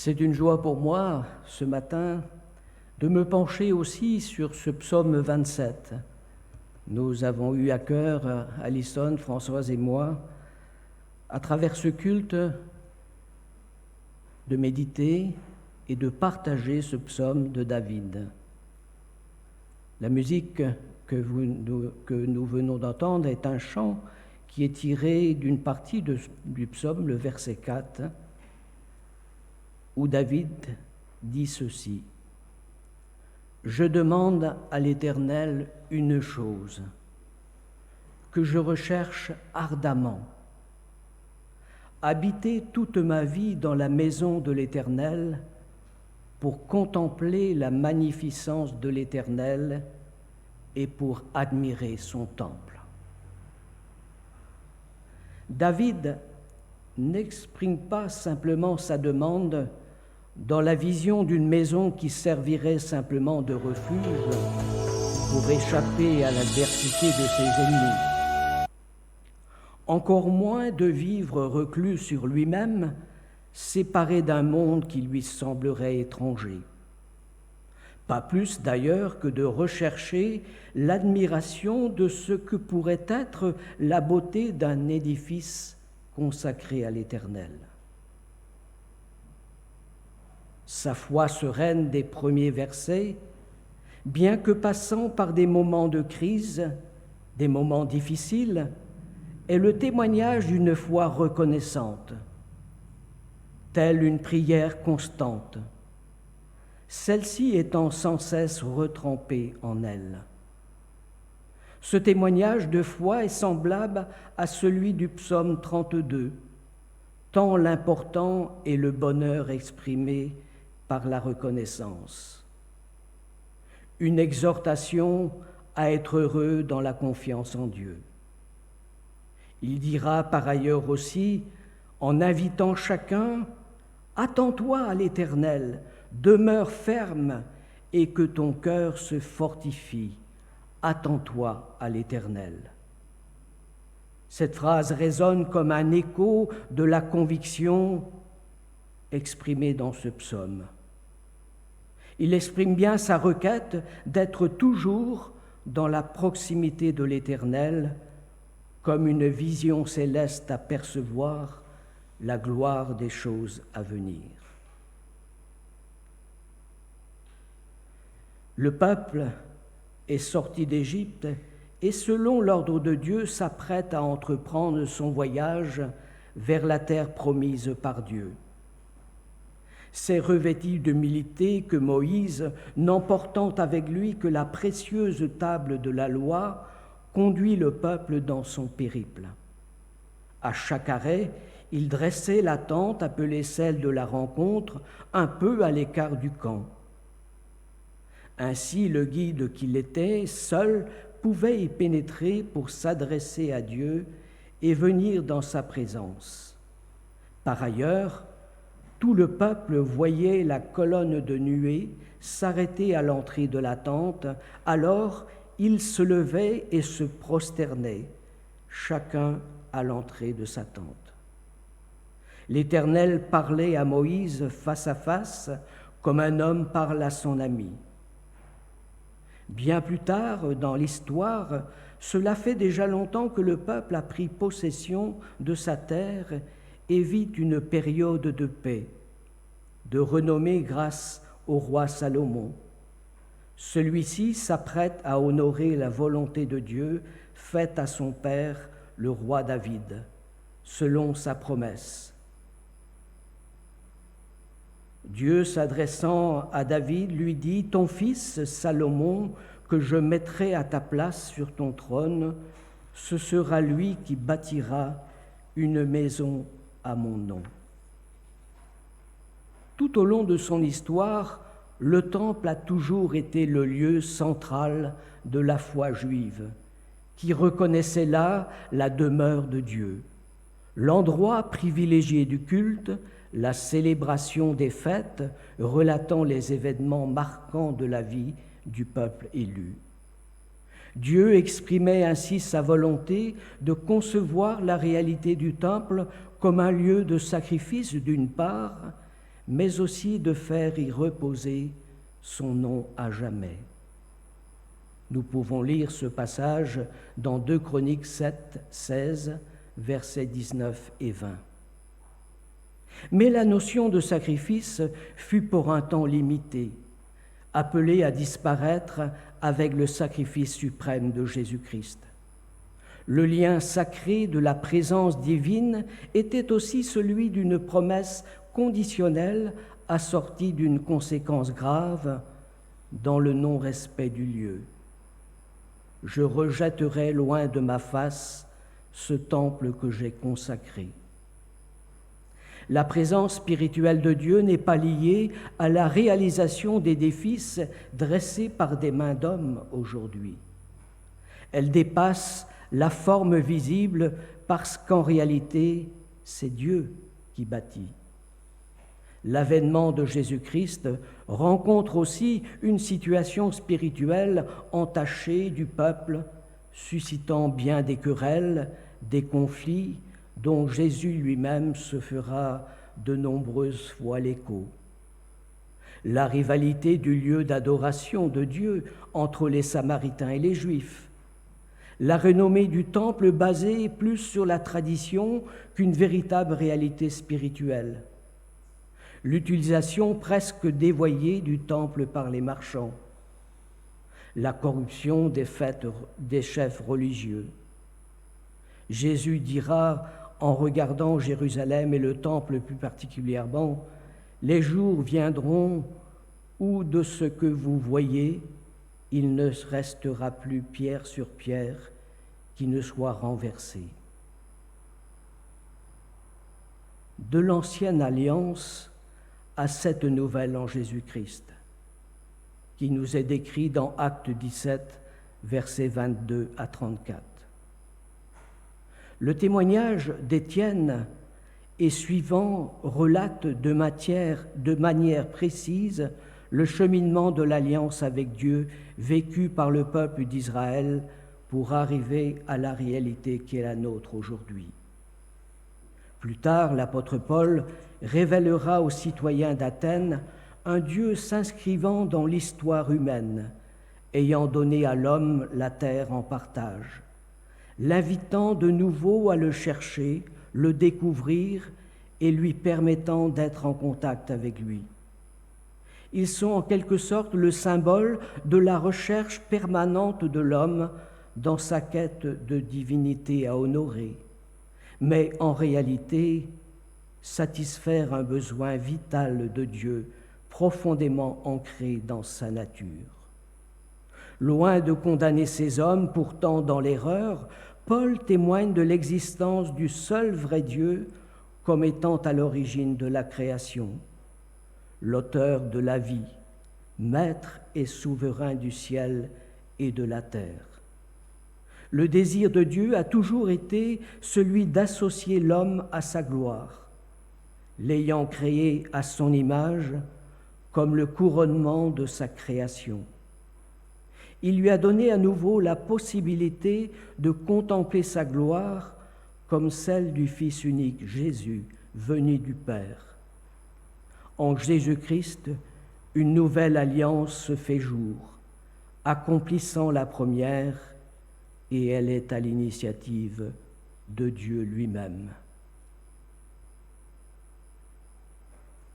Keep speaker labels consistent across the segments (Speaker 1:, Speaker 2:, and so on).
Speaker 1: C'est une joie pour moi, ce matin, de me pencher aussi sur ce psaume 27. Nous avons eu à cœur, Alison, Françoise et moi, à travers ce culte, de méditer et de partager ce psaume de David. La musique que nous venons d'entendre est un chant qui est tiré d'une partie du psaume, le verset 4, où David dit ceci: « Je demande à l'Éternel une chose, que je recherche ardemment, habiter toute ma vie dans la maison de l'Éternel pour contempler la magnificence de l'Éternel et pour admirer son temple. » David n'exprime pas simplement sa demande dans la vision d'une maison qui servirait simplement de refuge pour échapper à l'adversité de ses ennemis. Encore moins de vivre reclus sur lui-même, séparé d'un monde qui lui semblerait étranger. Pas plus d'ailleurs que de rechercher l'admiration de ce que pourrait être la beauté d'un édifice consacré à l'Éternel. Sa foi sereine des premiers versets, bien que passant par des moments de crise, des moments difficiles, est le témoignage d'une foi reconnaissante, telle une prière constante, celle-ci étant sans cesse retrempée en elle. Ce témoignage de foi est semblable à celui du psaume 32, tant l'important est le bonheur exprimé par la reconnaissance. Une exhortation à être heureux dans la confiance en Dieu. Il dira par ailleurs aussi, en invitant chacun: « Attends-toi à l'Éternel, demeure ferme et que ton cœur se fortifie. Attends-toi à l'Éternel. » Cette phrase résonne comme un écho de la conviction exprimée dans ce psaume. Il exprime bien sa requête d'être toujours dans la proximité de l'Éternel, comme une vision céleste à percevoir la gloire des choses à venir. Le peuple est sorti d'Égypte et, selon l'ordre de Dieu, s'apprête à entreprendre son voyage vers la terre promise par Dieu. C'est revêtu d'humilité que Moïse, n'emportant avec lui que la précieuse table de la loi, conduit le peuple dans son périple. À chaque arrêt, il dressait la tente appelée celle de la rencontre, un peu à l'écart du camp. Ainsi, le guide qu'il était, seul, pouvait y pénétrer pour s'adresser à Dieu et venir dans sa présence. Par ailleurs, tout le peuple voyait la colonne de nuée s'arrêter à l'entrée de la tente, alors ils se levaient et se prosternaient, chacun à l'entrée de sa tente. L'Éternel parlait à Moïse face à face, comme un homme parle à son ami. Bien plus tard dans l'histoire, cela fait déjà longtemps que le peuple a pris possession de sa terre et vit une période de paix, de renommée grâce au roi Salomon. Celui-ci s'apprête à honorer la volonté de Dieu faite à son père, le roi David, selon sa promesse. Dieu, s'adressant à David, lui dit: « Ton fils Salomon, que je mettrai à ta place sur ton trône, ce sera lui qui bâtira une maison à mon nom. » Tout au long de son histoire, le temple a toujours été le lieu central de la foi juive, qui reconnaissait là la demeure de Dieu, l'endroit privilégié du culte, la célébration des fêtes relatant les événements marquants de la vie du peuple élu. Dieu exprimait ainsi sa volonté de concevoir la réalité du temple comme un lieu de sacrifice d'une part, mais aussi de faire y reposer son nom à jamais. Nous pouvons lire ce passage dans 2 Chroniques 7, 16, versets 19 et 20. Mais la notion de sacrifice fut pour un temps limitée, appelée à disparaître avec le sacrifice suprême de Jésus-Christ. Le lien sacré de la présence divine était aussi celui d'une promesse conditionnelle assortie d'une conséquence grave dans le non-respect du lieu. Je rejetterai loin de ma face ce temple que j'ai consacré. La présence spirituelle de Dieu n'est pas liée à la réalisation d'édifices dressés par des mains d'hommes aujourd'hui. Elle dépasse la forme visible parce qu'en réalité, c'est Dieu qui bâtit. L'avènement de Jésus-Christ rencontre aussi une situation spirituelle entachée du peuple, suscitant bien des querelles, des conflits, dont Jésus lui-même se fera de nombreuses fois l'écho. La rivalité du lieu d'adoration de Dieu entre les Samaritains et les Juifs, la renommée du temple basée plus sur la tradition qu'une véritable réalité spirituelle, l'utilisation presque dévoyée du temple par les marchands, la corruption des fêtes des chefs religieux. Jésus dira, en regardant Jérusalem et le temple plus particulièrement, « Les jours viendront où de ce que vous voyez, il ne restera plus pierre sur pierre qui ne soit renversée. » De l'ancienne alliance à cette nouvelle en Jésus-Christ, qui nous est décrit dans Actes 17, versets 22 à 34. Le témoignage d'Étienne et suivant relate de manière précise le cheminement de l'alliance avec Dieu vécu par le peuple d'Israël pour arriver à la réalité qui est la nôtre aujourd'hui. Plus tard, l'apôtre Paul révélera aux citoyens d'Athènes un Dieu s'inscrivant dans l'histoire humaine, ayant donné à l'homme la terre en partage, l'invitant de nouveau à le chercher, le découvrir et lui permettant d'être en contact avec lui. Ils sont en quelque sorte le symbole de la recherche permanente de l'homme dans sa quête de divinité à honorer, mais en réalité, satisfaire un besoin vital de Dieu profondément ancré dans sa nature. Loin de condamner ces hommes pourtant dans l'erreur, Paul témoigne de l'existence du seul vrai Dieu comme étant à l'origine de la création, l'auteur de la vie, maître et souverain du ciel et de la terre. Le désir de Dieu a toujours été celui d'associer l'homme à sa gloire, l'ayant créé à son image comme le couronnement de sa création. Il lui a donné à nouveau la possibilité de contempler sa gloire comme celle du Fils unique, Jésus, venu du Père. En Jésus-Christ, une nouvelle alliance se fait jour, accomplissant la première, et elle est à l'initiative de Dieu lui-même.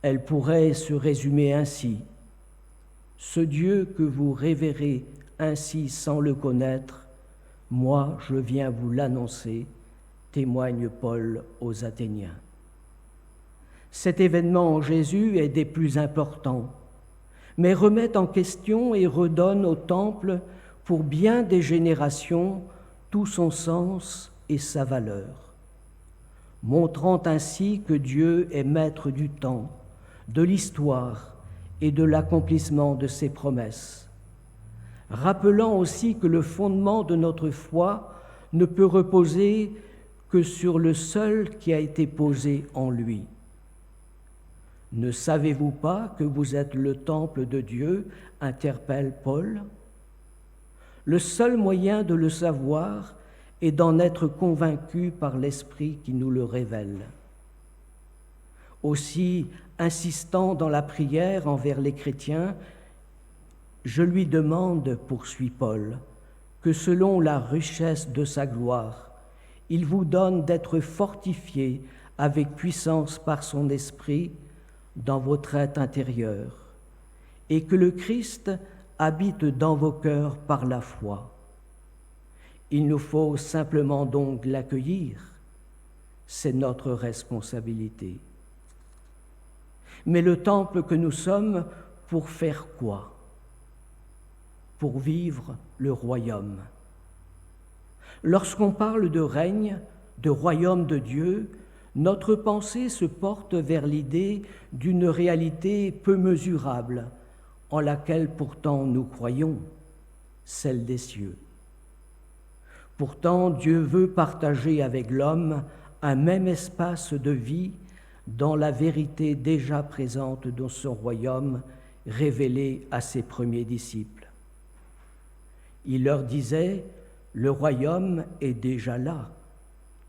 Speaker 1: Elle pourrait se résumer ainsi. Ce Dieu que vous révérez ainsi sans le connaître, moi je viens vous l'annoncer, témoigne Paul aux Athéniens. Cet événement en Jésus est des plus importants, mais remet en question et redonne au temple, pour bien des générations, tout son sens et sa valeur, montrant ainsi que Dieu est maître du temps, de l'histoire et de l'accomplissement de ses promesses, rappelant aussi que le fondement de notre foi ne peut reposer que sur le seul qui a été posé en lui. Ne savez-vous pas que vous êtes le temple de Dieu, interpelle Paul. Le seul moyen de le savoir est d'en être convaincu par l'Esprit qui nous le révèle. Aussi, insistant dans la prière envers les chrétiens, je lui demande, poursuit Paul, que selon la richesse de sa gloire, il vous donne d'être fortifiés avec puissance par son esprit dans votre être intérieur, et que le Christ habite dans vos cœurs par la foi. Il nous faut simplement donc l'accueillir, c'est notre responsabilité. Mais le temple que nous sommes, pour faire quoi ? Pour vivre le royaume. Lorsqu'on parle de règne, de royaume de Dieu, notre pensée se porte vers l'idée d'une réalité peu mesurable, en laquelle pourtant nous croyons, celle des cieux. Pourtant, Dieu veut partager avec l'homme un même espace de vie dans la vérité déjà présente dans son royaume, révélée à ses premiers disciples. Il leur disait, le royaume est déjà là,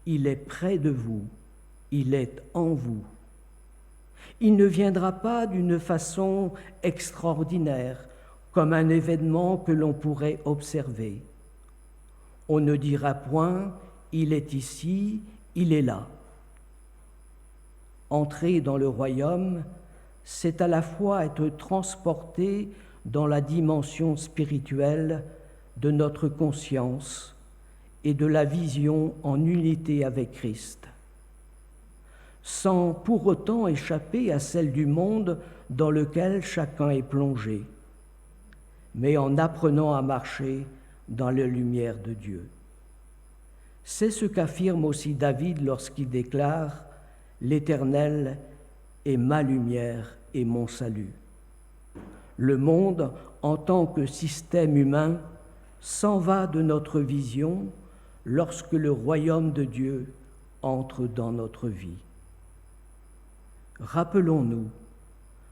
Speaker 1: il est près de vous, il est en vous. Il ne viendra pas d'une façon extraordinaire, comme un événement que l'on pourrait observer. On ne dira point, il est ici, il est là. Entrer dans le royaume, c'est à la fois être transporté dans la dimension spirituelle de notre conscience et de la vision en unité avec Christ, sans pour autant échapper à celle du monde dans lequel chacun est plongé, mais en apprenant à marcher dans la lumière de Dieu. C'est ce qu'affirme aussi David lorsqu'il déclare « L'Éternel est ma lumière et mon salut ». Le monde, en tant que système humain, s'en va de notre vision lorsque le royaume de Dieu entre dans notre vie. Rappelons-nous,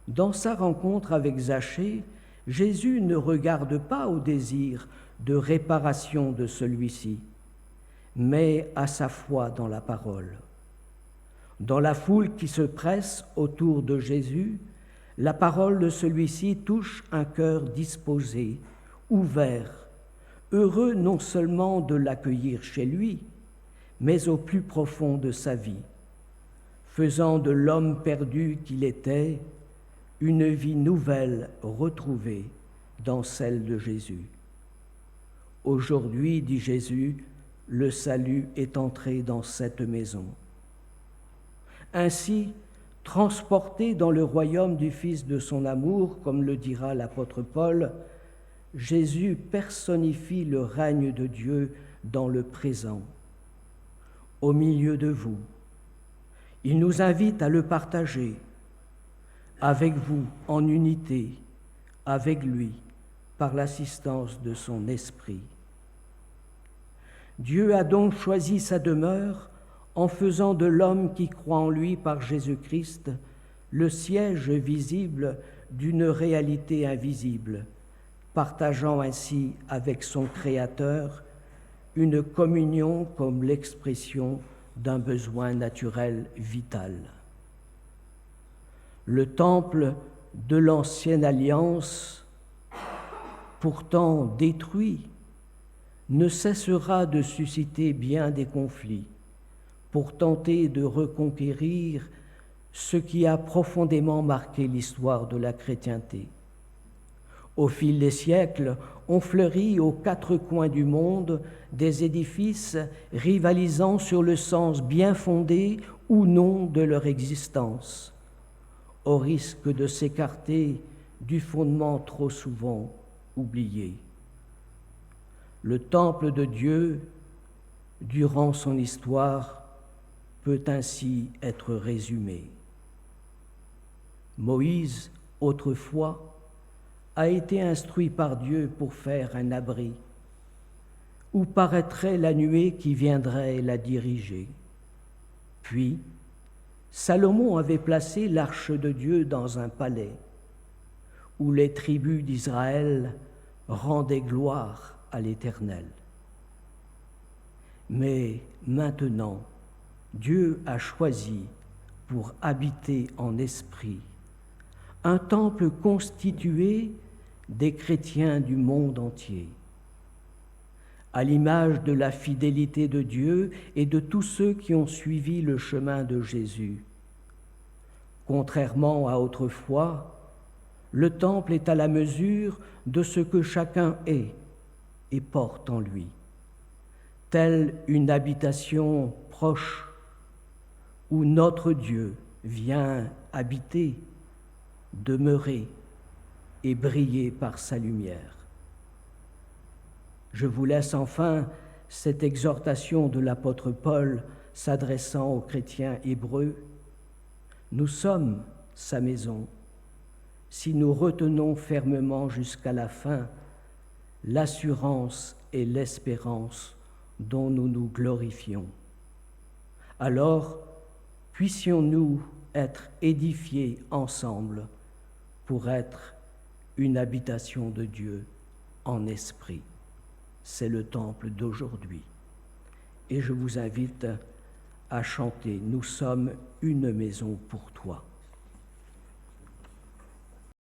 Speaker 1: dans sa rencontre avec Zachée, Jésus ne regarde pas au désir de réparation de celui-ci, mais à sa foi dans la parole. Dans la foule qui se presse autour de Jésus, la parole de celui-ci touche un cœur disposé, ouvert, heureux non seulement de l'accueillir chez lui, mais au plus profond de sa vie, faisant de l'homme perdu qu'il était une vie nouvelle retrouvée dans celle de Jésus. Aujourd'hui, dit Jésus, le salut est entré dans cette maison. Ainsi, transporté dans le royaume du Fils de son amour, comme le dira l'apôtre Paul, Jésus personnifie le règne de Dieu dans le présent, au milieu de vous. Il nous invite à le partager avec vous en unité, avec lui, par l'assistance de son esprit. Dieu a donc choisi sa demeure en faisant de l'homme qui croit en lui par Jésus-Christ le siège visible d'une réalité invisible, partageant ainsi avec son Créateur une communion comme l'expression d'un besoin naturel vital. Le temple de l'ancienne alliance, pourtant détruit, ne cessera de susciter bien des conflits pour tenter de reconquérir ce qui a profondément marqué l'histoire de la chrétienté. Au fil des siècles, ont fleuri aux quatre coins du monde des édifices rivalisant sur le sens bien fondé ou non de leur existence, au risque de s'écarter du fondement trop souvent oublié. Le temple de Dieu, durant son histoire, peut ainsi être résumé. Moïse, autrefois, a été instruit par Dieu pour faire un abri, où paraîtrait la nuée qui viendrait la diriger. Puis, Salomon avait placé l'arche de Dieu dans un palais, où les tribus d'Israël rendaient gloire à l'Éternel. Mais maintenant, Dieu a choisi pour habiter en esprit, un temple constitué des chrétiens du monde entier, à l'image de la fidélité de Dieu et de tous ceux qui ont suivi le chemin de Jésus. Contrairement à autrefois, le temple est à la mesure de ce que chacun est et porte en lui, telle une habitation proche où notre Dieu vient habiter, demeurer et briller par sa lumière. Je vous laisse enfin cette exhortation de l'apôtre Paul s'adressant aux chrétiens hébreux. Nous sommes sa maison, si nous retenons fermement jusqu'à la fin l'assurance et l'espérance dont nous nous glorifions. Alors, puissions-nous être édifiés ensemble pour être une habitation de Dieu en esprit. C'est le temple d'aujourd'hui. Et je vous invite à chanter « Nous sommes une maison pour toi ».